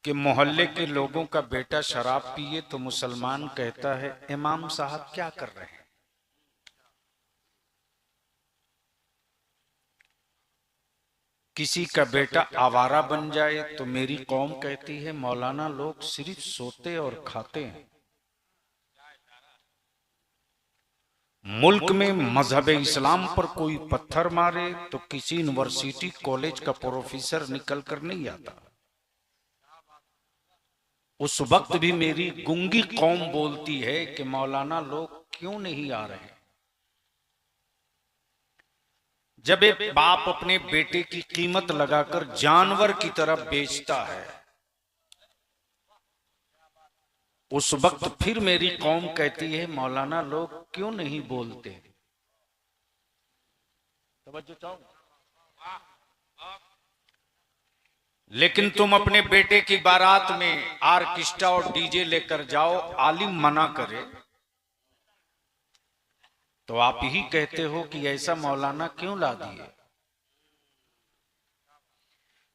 कि मोहल्ले के लोगों का बेटा शराब पिए तो मुसलमान कहता है इमाम साहब क्या कर रहे हैं। किसी का बेटा आवारा बन जाए तो मेरी कौम कहती है मौलाना लोग सिर्फ सोते और खाते हैं। मुल्क में मजहब इस्लाम पर कोई पत्थर मारे तो किसी यूनिवर्सिटी कॉलेज का प्रोफेसर निकल कर नहीं आता। उस वक्त भी मेरी गूंगी कौम बोलती है कि मौलाना लोग क्यों नहीं आ रहे। जब एक बाप अपने बेटे की कीमत लगाकर जानवर की तरफ बेचता है उस वक्त फिर मेरी कौम कहती है मौलाना लोग क्यों नहीं बोलते। तवज्जो चाहो। लेकिन तुम अपने बेटे की बारात में आर्केस्ट्रा और डीजे लेकर जाओ, आलिम मना करे तो आप ही कहते हो कि ऐसा मौलाना क्यों ला दिए।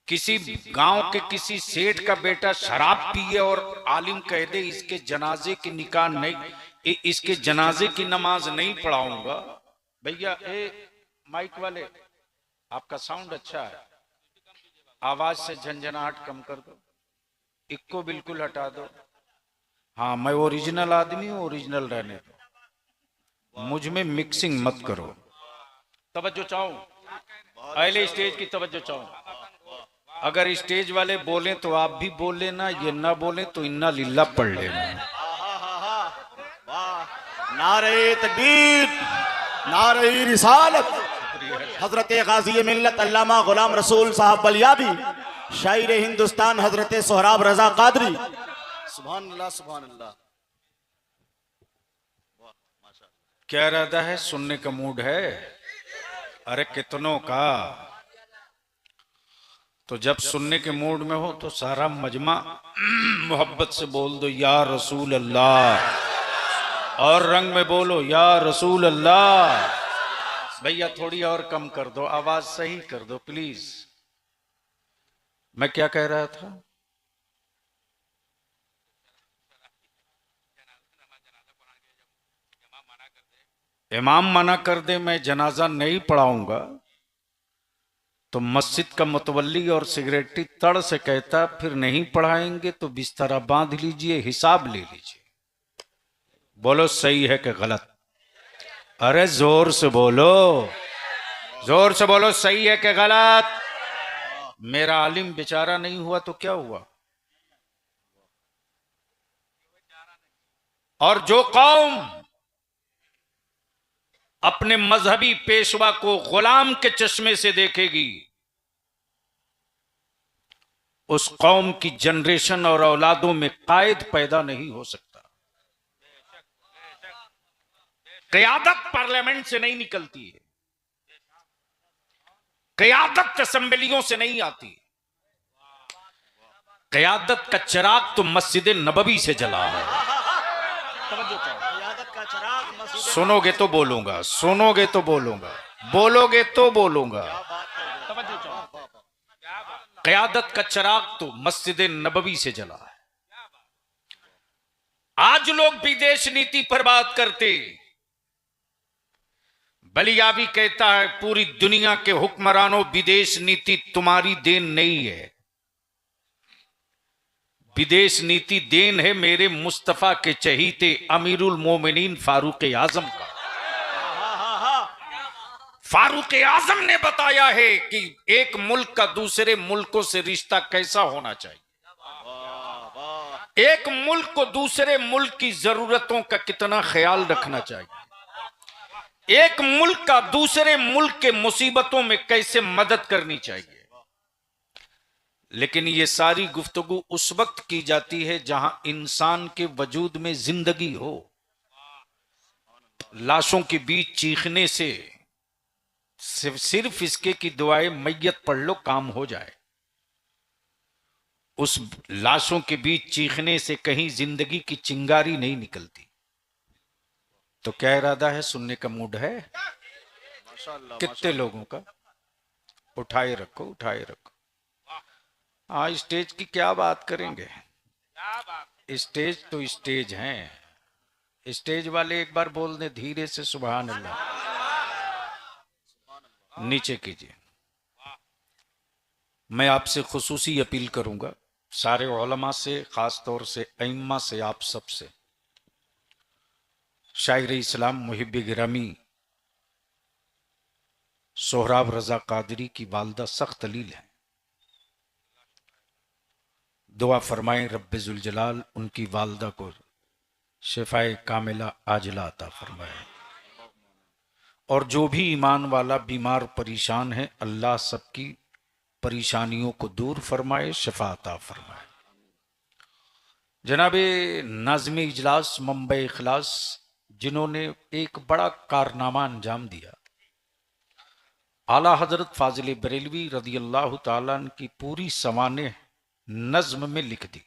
किसी गांव के किसी सेठ का बेटा शराब पिए और आलिम कह दे इसके जनाजे की निकाह नहीं, इसके जनाजे की नमाज नहीं पढ़ाऊंगा। भैया माइक वाले आपका साउंड अच्छा है, आवाज से झंझनाहट कम कर दो, इक्को बिल्कुल हटा दो। हाँ मैं ओरिजिनल आदमी हूं, ओरिजिनल रहने दो, मुझ में मिक्सिंग मत करो। तवज्जो चाहो, पहले स्टेज की तवज्जो चाहो। अगर स्टेज वाले बोले तो आप भी बोल लेना, ये ना बोले तो इन्ना लिल्ला पढ़ लेना। नारे तकबीर, नारे रिसालत। हजरत गाजी मिल्लत अल्लामा गुलाम रसूल साहब बलियाबी, शायर हिंदुस्तान हजरत सोहराब रजा कादरी। सुभान अल्लाह, सुभान अल्लाह। क्या इरादा है, सुनने का मूड है? अरे कितनों का। तो जब सुनने के मूड में हो तो सारा मजमा मोहब्बत से बोल दो या रसूल अल्लाह, और रंग में बोलो या रसूल अल्लाह। भैया थोड़ी और कम कर दो, आवाज सही कर दो प्लीज। मैं क्या कह रहा था? इमाम मना कर दे मैं जनाजा नहीं पढ़ाऊंगा तो मस्जिद का मुतवल्ली और सिगरेटी तड़ से कहता फिर नहीं पढ़ाएंगे तो बिस्तरा बांध लीजिए, हिसाब ले लीजिए। बोलो सही है कि गलत? अरे जोर से बोलो, जोर से बोलो, सही है कि गलत? मेरा आलिम बेचारा नहीं हुआ तो क्या हुआ? और जो कौम अपने मजहबी पेशवा को गुलाम के चश्मे से देखेगी उस कौम की जनरेशन और औलादों में कायद पैदा नहीं हो सकता। क़यादत पार्लियामेंट से नहीं निकलती है, क़यादत असेंबलियों से नहीं आती। क़यादत का चिराग तो मस्जिद नबवी से जला है। सुनोगे तो बोलूंगा, सुनोगे तो बोलूंगा, बोलोगे तो बोलूंगा। क़यादत का चिराग तो मस्जिद नबवी से जला है। आज लोग विदेश नीति पर बात करते, बलियाबी कहता है पूरी दुनिया के हुक्मरानों विदेश नीति तुम्हारी देन नहीं है, विदेश नीति देन है मेरे मुस्तफा के चहीते अमीरुल मोमिनीन फारूक आजम का। फारूक आजम ने बताया है कि एक मुल्क का दूसरे मुल्कों से रिश्ता कैसा होना चाहिए, एक मुल्क को दूसरे मुल्क की जरूरतों का कितना ख्याल रखना चाहिए, एक मुल्क का दूसरे मुल्क के मुसीबतों में कैसे मदद करनी चाहिए। लेकिन ये सारी गुफ्तगू उस वक्त की जाती है जहां इंसान के वजूद में जिंदगी हो। लाशों के बीच चीखने से सिर्फ इसके की दुआएं मैयत पढ़ लो काम हो जाए। उस लाशों के बीच चीखने से कहीं जिंदगी की चिंगारी नहीं निकलती। तो क्या इरादा है, सुनने का मूड है? कितने लोगों का? उठाए रखो, उठाए रखो। हाँ, स्टेज की क्या बात करेंगे, स्टेज तो स्टेज हैं। स्टेज वाले एक बार बोल दे धीरे से सुभान अल्लाह, नीचे कीजिए। मैं आपसे खुसूसी अपील करूंगा, सारे उलमा से, खास तौर से अइम्मा से, आप सब से। शायर इस्लाम मुहिब गिरामी सोहराब रजा कादरी की वालदा सख्त दलील है। दुआ फरमाएं रब्बे जुल जलाल उनकी वालदा को शिफाए कामिला आजिला अता फरमाए। और जो भी ईमान वाला बीमार परेशान है, अल्लाह सबकी परेशानियों को दूर फरमाए, शिफा अता फरमाए। जनाबे नाज़िम इजलास मुंबई इखलास, जिन्होंने एक बड़ा कारनामा अंजाम दिया, आला हजरत फाजिल बरेलवी रदी अल्लाह ताला अन्हु की पूरी सवाने नज्म में लिख दी।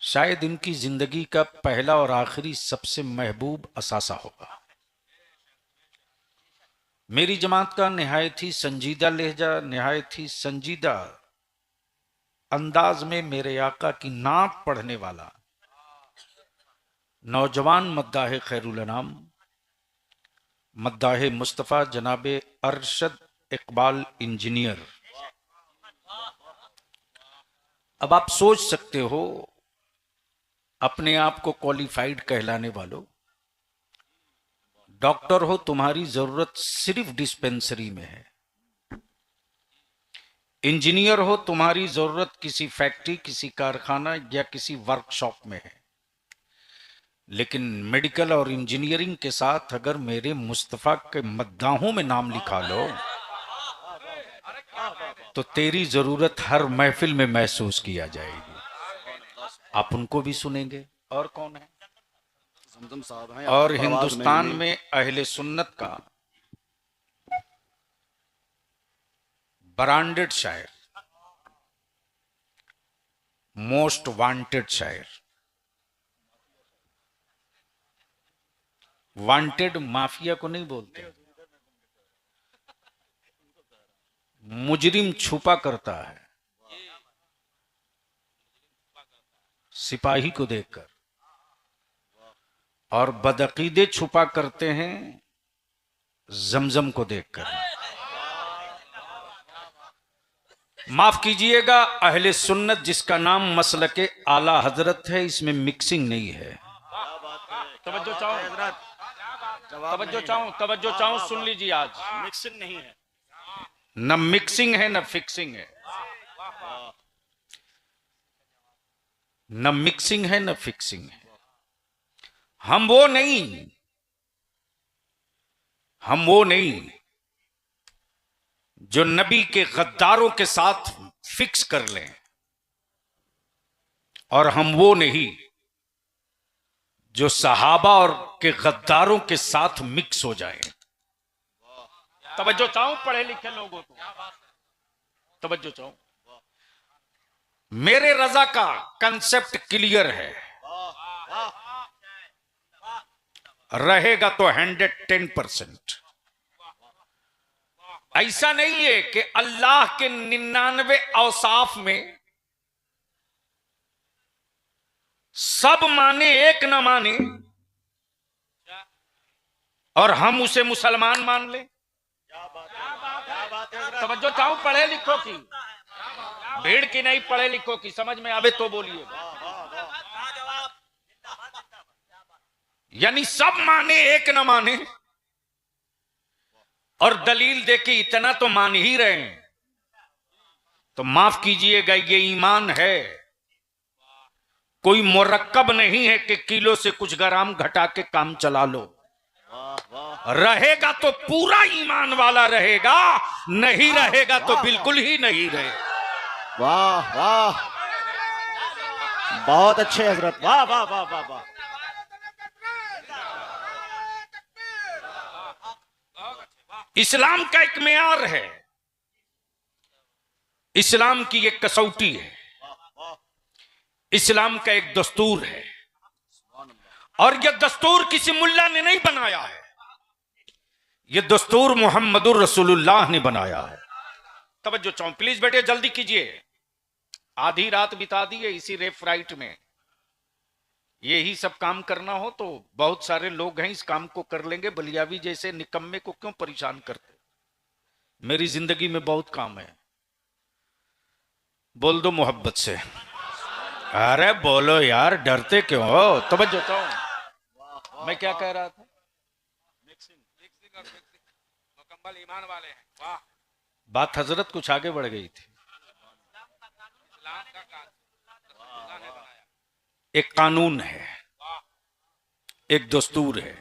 शायद इनकी जिंदगी का पहला और आखिरी सबसे महबूब असासा होगा। मेरी जमात का निहायत ही संजीदा लहजा, निहायत ही संजीदा अंदाज में मेरे आका की नात पढ़ने वाला नौजवान मद्दाह खैरुल अनाम, मद्दाह मुस्तफ़ा जनाबे अरशद इकबाल इंजीनियर। अब आप सोच सकते हो, अपने आप को क्वालिफाइड कहलाने वालों, डॉक्टर हो, तुम्हारी जरूरत सिर्फ डिस्पेंसरी में है। इंजीनियर हो, तुम्हारी जरूरत किसी फैक्ट्री, किसी कारखाना या किसी वर्कशॉप में है। लेकिन मेडिकल और इंजीनियरिंग के साथ अगर मेरे मुस्तफा के मद्दाहों में नाम लिखा लो तो तेरी जरूरत हर महफिल में महसूस किया जाएगी। आप उनको भी सुनेंगे। और कौन है? जमजम साहब हैं। और हिंदुस्तान में अहले सुन्नत का ब्रांडेड शायर, मोस्ट वांटेड शायर। वांटेड माफिया को नहीं बोलते, मुजरिम छुपा करता है सिपाही को देखकर, और बदअकीदे छुपा करते हैं जमजम को देखकर। माफ कीजिएगा, अहले सुन्नत जिसका नाम मसलके आला हजरत है, इसमें मिक्सिंग नहीं है। तवज्जो चाहूं, सुन लीजिए, आज मिक्सिंग नहीं है, न मिक्सिंग है न फिक्सिंग है, न मिक्सिंग है न फिक्सिंग है। हम वो नहीं जो नबी के गद्दारों के साथ फिक्स कर लें, और हम वो नहीं जो सहाबा और के गद्दारों के साथ मिक्स हो जाएं। तवज्जो चाहूं पढ़े लिखे लोगों को, तवज्जो चाहूं। मेरे रजा का कंसेप्ट क्लियर है, रहेगा तो 110%। ऐसा नहीं है कि अल्लाह के 99 औसाफ में सब माने एक न माने और हम उसे मुसलमान मान ले। तवज्जो चाहूं पढ़े लिखो की, भीड़ की नहीं, पढ़े लिखो की, समझ में आवे तो बोलिए। यानी सब माने एक न माने, और दलील देके इतना तो मान ही रहे हैं, तो माफ कीजिएगा, ये ईमान है, कोई मुरक्कब नहीं है कि किलो से कुछ ग्राम घटा के काम चला लो। रहेगा तो पूरा ईमान वाला रहेगा, नहीं रहेगा तो बिल्कुल ही नहीं रहेगा। वाह वाह, बहुत अच्छे हजरत, वाह वाह वाह वाह वाह। इस्लाम का एक मेयार है, इस्लाम की एक कसौटी है, इस्लाम का एक दस्तूर है, और यह दस्तूर किसी मुल्ला ने नहीं बनाया है, यह दस्तूर मुहम्मदुर रसूलुल्लाह ने बनाया है। तवज्जो चाहूं, प्लीज बेटे जल्दी कीजिए। आधी रात बिता दी है इसी रेफ राइट में। यही सब काम करना हो तो बहुत सारे लोग हैं, इस काम को कर लेंगे। बलियावी जैसे निकम्मे को क्यों परेशान करते? मेरी जिंदगी में बहुत काम है। बोल दो मोहब्बत से। अरे बोलो यार, डरते क्यों हो? तवज्जो चाहूं, मैं क्या कह रहा था? मुकम्मल ईमान वाले हैं। वाह, बात हजरत कुछ आगे बढ़ गई थी। एक कानून है, एक दस्तूर है।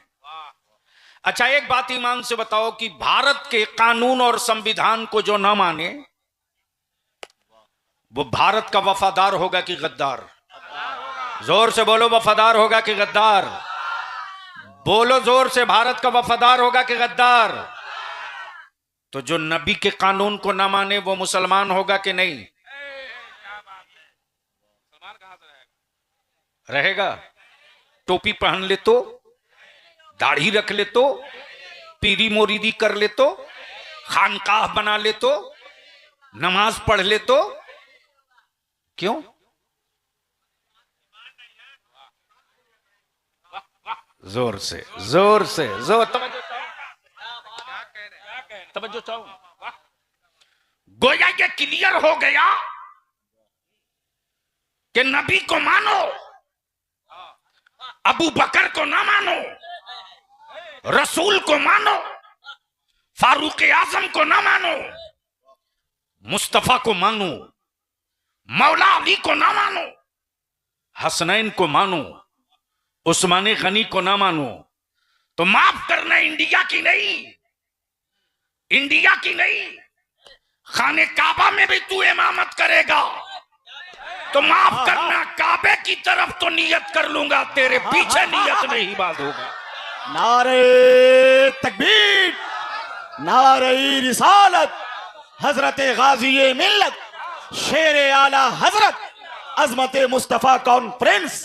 अच्छा, एक बात ईमान से बताओ कि भारत के कानून और संविधान को जो ना माने वो भारत का वफादार होगा कि गद्दार? जोर से बोलो, वफादार होगा कि गद्दार? बोलो जोर से, भारत का वफादार होगा कि गद्दार? तो जो नबी के कानून को ना माने वो मुसलमान होगा कि नहीं? रहेगा। टोपी पहन ले तो, दाढ़ी रख ले तो, पीरी मोरीदी कर ले तो, खानकाह बना ले तो, नमाज पढ़ ले तो, क्यों? जोर से, जोर से, जोर। तवज्जो चाहूं, गोया ये क्लियर हो गया कि नबी को मानो, अबू बकर को ना मानो, रसूल को मानो, फारूक आजम को ना मानो, मुस्तफा को मानो, मौला अली को ना मानो, हसनैन को मानो, उस्मान गनी को ना मानो, तो माफ करना इंडिया की नहीं, इंडिया की नहीं, खाने काबा में भी तू इमामत करेगा तो माफ करना, काबे की तरफ तो नियत कर लूंगा, तेरे पीछे नियत नहीं बात होगा। नारे तकबीर, नारे रिसालत, हजरत गाजी मिल्लत, शेर आला हजरत, अजमत मुस्तफा कॉन्फ्रेंस।